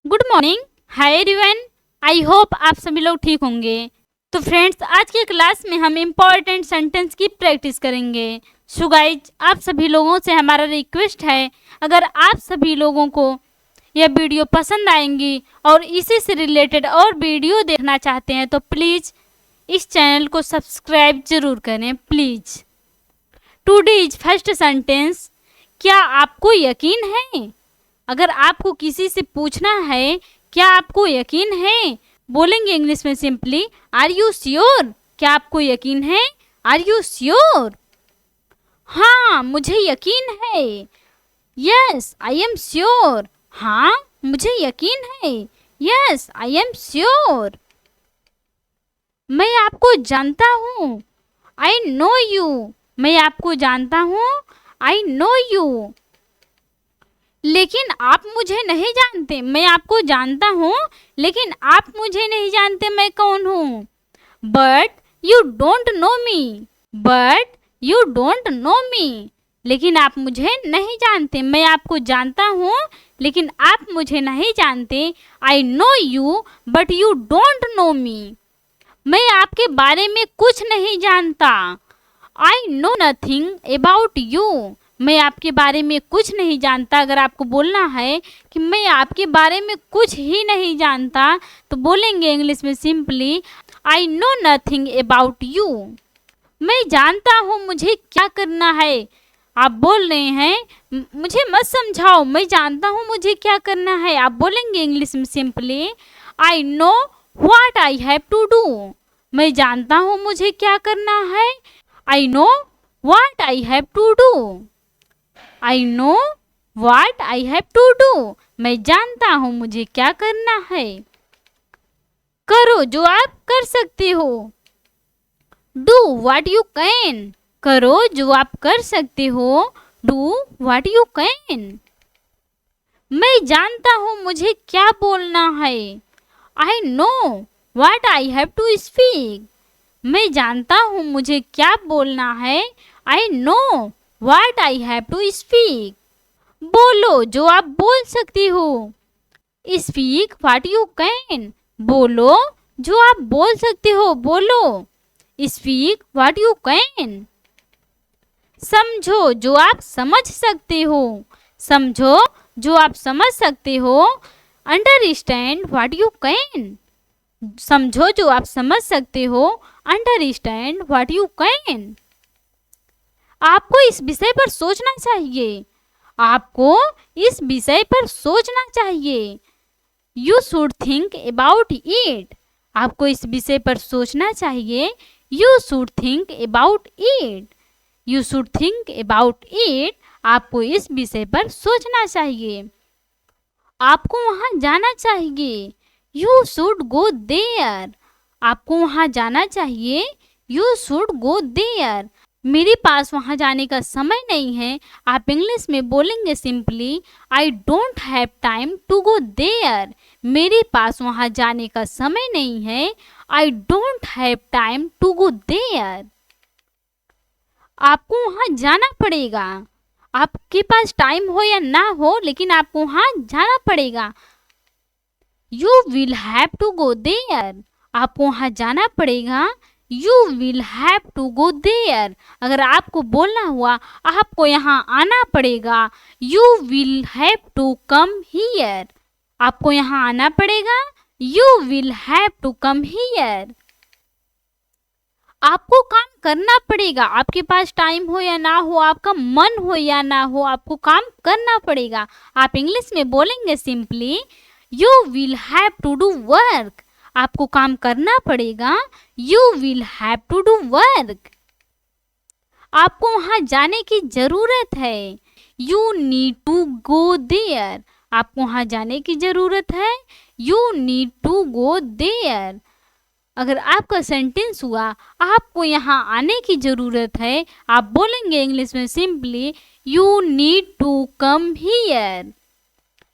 Good morning. Hi everyone. I hope आप सभी लोग ठीक होंगे। तो फ्रेंड्स, आज की क्लास में हम इम्पॉर्टेंट सेंटेंस की प्रैक्टिस करेंगे। सो गाइज, आप सभी लोगों से हमारा रिक्वेस्ट है, अगर आप सभी लोगों को यह वीडियो पसंद आएंगी और इसी से रिलेटेड और वीडियो देखना चाहते हैं तो प्लीज़ इस चैनल को सब्सक्राइब जरूर करें please. Today is first sentence. क्या आपको यकीन है? अगर आपको किसी से पूछना है क्या आपको यकीन है, बोलेंगे इंग्लिश में सिंपली आर यू श्योर। क्या आपको यकीन है? Are you sure? हाँ, मुझे यकीन है। Yes I am sure. हाँ, मुझे यकीन है। Yes I am sure. मैं आपको जानता हूँ। I know you. मैं आपको जानता हूँ। I know you. लेकिन आप मुझे नहीं जानते। मैं आपको जानता हूँ लेकिन आप मुझे नहीं जानते मैं कौन हूँ। But you don't know me. But you don't know me. लेकिन आप मुझे नहीं जानते। मैं आपको जानता हूँ लेकिन आप मुझे नहीं जानते। I know you but you don't know me. मैं आपके बारे में कुछ नहीं जानता। I know nothing about you. मैं आपके बारे में कुछ नहीं जानता। अगर आपको बोलना है कि मैं आपके बारे में कुछ ही नहीं जानता तो बोलेंगे इंग्लिश में simply I know nothing about you. मैं जानता हूँ मुझे क्या करना है। आप बोल रहे हैं मुझे मत समझाओ, मैं जानता हूँ मुझे क्या करना है। आप बोलेंगे इंग्लिश में simply I know what I have to do. मैं जानता हूँ मुझे क्या करना है। I know what I have to do. I know what I have to do. मैं जानता हूँ मुझे क्या करना है। करो जो आप कर सकते हो। Do what you can. करो जो आप कर सकते हो। Do what you can. मैं जानता हूँ मुझे क्या बोलना है। I know what I have to speak. मैं जानता हूँ मुझे क्या बोलना है। I know what I have to speak. बोलो जो आप बोल सकती हो। Speak what you can. बोलो जो आप बोल सकते हो। बोलो स्पीक व्हाट यू कैन। समझो जो आप समझ सकते हो। समझो जो आप समझ सकते हो। Understand what you can. समझो जो आप समझ सकते हो। Understand what you can. आपको इस विषय पर सोचना चाहिए। आपको इस विषय पर सोचना चाहिए। You should think about it. आपको इस विषय पर सोचना चाहिए। You should think about it. You should think about it. आपको इस विषय पर सोचना चाहिए। आपको वहां जाना चाहिए। You should go there. आपको वहां जाना चाहिए। You should go there. मेरे पास वहां जाने का समय नहीं है। आप इंग्लिश में बोलेंगे simply I don't have time to go there. मेरे पास वहां जाने का समय नहीं है। I don't have time to go there. आपको वहां जाना पड़ेगा। आपके पास टाइम हो या ना हो लेकिन आपको वहां जाना पड़ेगा। You will have to go there. आपको वहां जाना पड़ेगा। You will have to go there. अगर आपको बोलना हुआ आपको यहाँ आना पड़ेगा। You will have to come here. आपको यहाँ आना पड़ेगा। You will have to come here. आपको काम करना पड़ेगा। आपके पास टाइम हो या ना हो, आपका मन हो या ना हो, आपको काम करना पड़ेगा। आप इंग्लिश में बोलेंगे simply you will have to do work. आपको काम करना पड़ेगा। You will have to do work. आपको वहां जाने की जरूरत है। You need to go there. आपको वहां जाने की जरूरत है। You need to go there. अगर आपका सेंटेंस हुआ आपको यहाँ आने की जरूरत है, आप बोलेंगे इंग्लिश में simply you need to come here.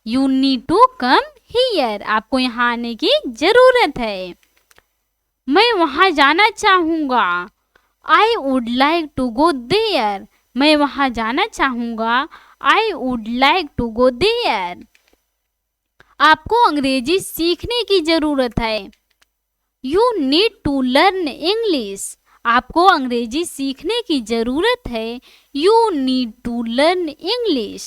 You need to come here. आपको यहाँ आने की जरूरत है। मैं वहां जाना चाहूंगा। I would like to go there. मैं वहां जाना चाहूंगा। I would like to go there. आपको अंग्रेजी सीखने की जरूरत है। You need to learn English. आपको अंग्रेजी सीखने की जरूरत है। You need to learn English.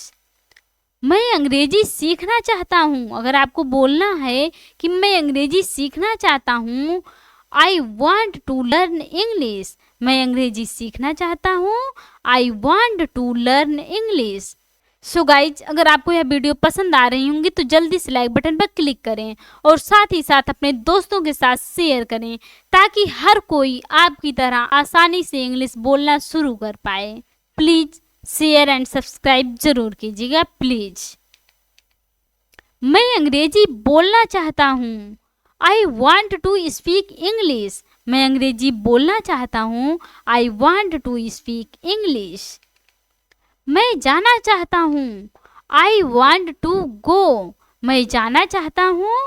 मैं अंग्रेजी सीखना चाहता हूँ। अगर आपको बोलना है कि मैं अंग्रेजी सीखना चाहता हूँ, I want to learn English. मैं अंग्रेजी सीखना चाहता हूँ। I want to learn English. So guys, अगर आपको यह वीडियो पसंद आ रही होंगी तो जल्दी से लाइक बटन पर क्लिक करें और साथ ही साथ अपने दोस्तों के साथ शेयर करें, ताकि हर कोई आपकी तरह आसानी से इंग्लिश बोलना शुरू कर पाए। प्लीज शेयर एंड सब्सक्राइब जरूर कीजिएगा प्लीज। मैं अंग्रेजी बोलना चाहता हूँ। I want to speak English. मैं अंग्रेजी बोलना चाहता हूँ। I want to speak English. मैं जाना चाहता हूँ। I want to go. मैं जाना चाहता हूँ।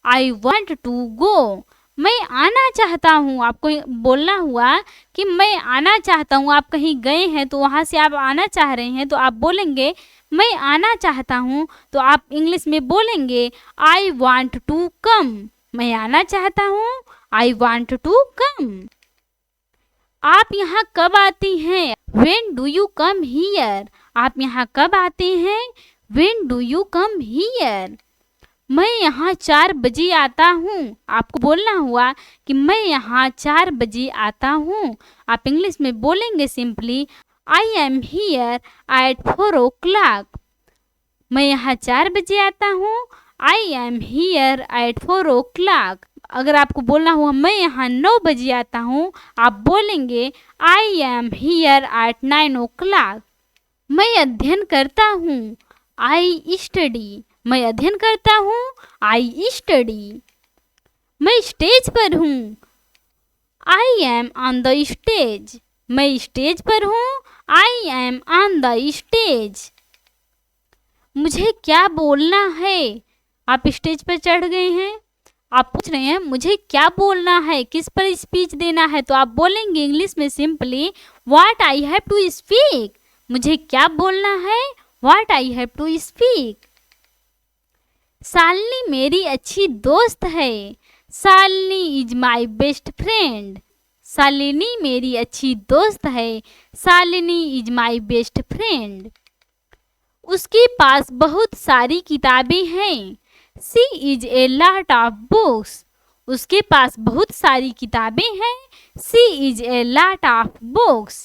I want to go. मैं आना चाहता हूँ। आपको बोलना हुआ कि मैं आना चाहता हूँ। आप कहीं गए हैं तो वहाँ से आप आना चाह रहे हैं, तो आप बोलेंगे मैं आना चाहता हूँ। तो आप इंग्लिश में बोलेंगे आई वॉन्ट टू कम। मैं आना चाहता हूँ। I want to come. आप यहाँ कब आती हैं? When do you come here? आप यहाँ कब आते हैं? When do you come here? मैं यहाँ 4 बजे आता हूँ। आपको बोलना हुआ कि मैं यहाँ 4 बजे आता हूँ। आप इंग्लिश में बोलेंगे simply I am here at 4 o'clock। मैं यहाँ 4 बजे आता हूँ। I am here at 4 o'clock। अगर आपको बोलना हुआ मैं यहाँ 9 बजे आता हूँ, आप बोलेंगे I am here at 9 o'clock। मैं अध्ययन करता हूँ। I study। मैं अध्ययन करता हूँ। I study। मैं स्टेज पर हूँ। I am on the stage। मैं स्टेज पर हूँ। I am on the stage। मुझे क्या बोलना है? आप स्टेज पर चढ़ गए हैं, आप पूछ रहे हैं मुझे क्या बोलना है, किस पर स्पीच देना है, तो आप बोलेंगे इंग्लिश में simply what I have to speak. मुझे क्या बोलना है? What I have to speak. Shalini मेरी अच्छी दोस्त है। Shalini is my best friend. Shalini मेरी अच्छी दोस्त है। Shalini is my best friend. उसके पास बहुत सारी किताबें हैं। She is a lot of books। उसके पास बहुत सारी किताबें हैं। She is a lot of books।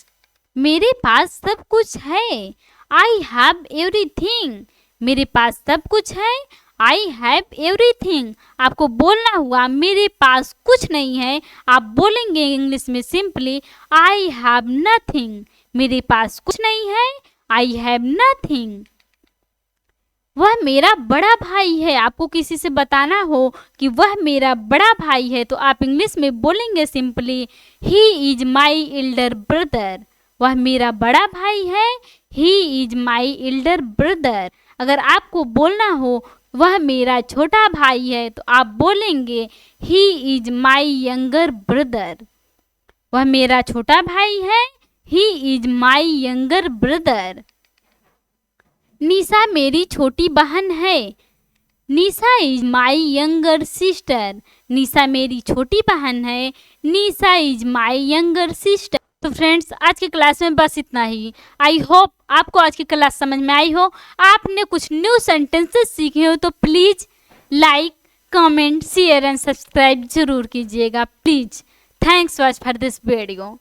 मेरे पास सब कुछ है। I have everything। मेरे पास सब कुछ है। I have everything। आपको बोलना हुआ मेरे पास कुछ नहीं है, आप बोलेंगे इंग्लिश में सिंपली I have nothing। मेरे पास कुछ नहीं है। I have nothing। वह मेरा बड़ा भाई है। आपको किसी से बताना हो कि वह मेरा बड़ा भाई है, तो आप इंग्लिश में बोलेंगे simply he is my elder brother. वह मेरा बड़ा भाई है। He is my elder brother. अगर आपको बोलना हो वह मेरा छोटा भाई है, तो आप बोलेंगे he is my younger brother. वह मेरा छोटा भाई है। He is my younger brother. Nisha मेरी छोटी बहन है। Nisha is my younger sister. Nisha मेरी छोटी बहन है। Nisha is my younger sister. तो फ्रेंड्स, आज की क्लास में बस इतना ही। आई होप आपको आज की क्लास समझ में आई हो, आपने कुछ न्यू सेंटेंसेस सीखे हो, तो please like, comment, share and subscribe जरूर कीजिएगा please. Thanks watch for this video.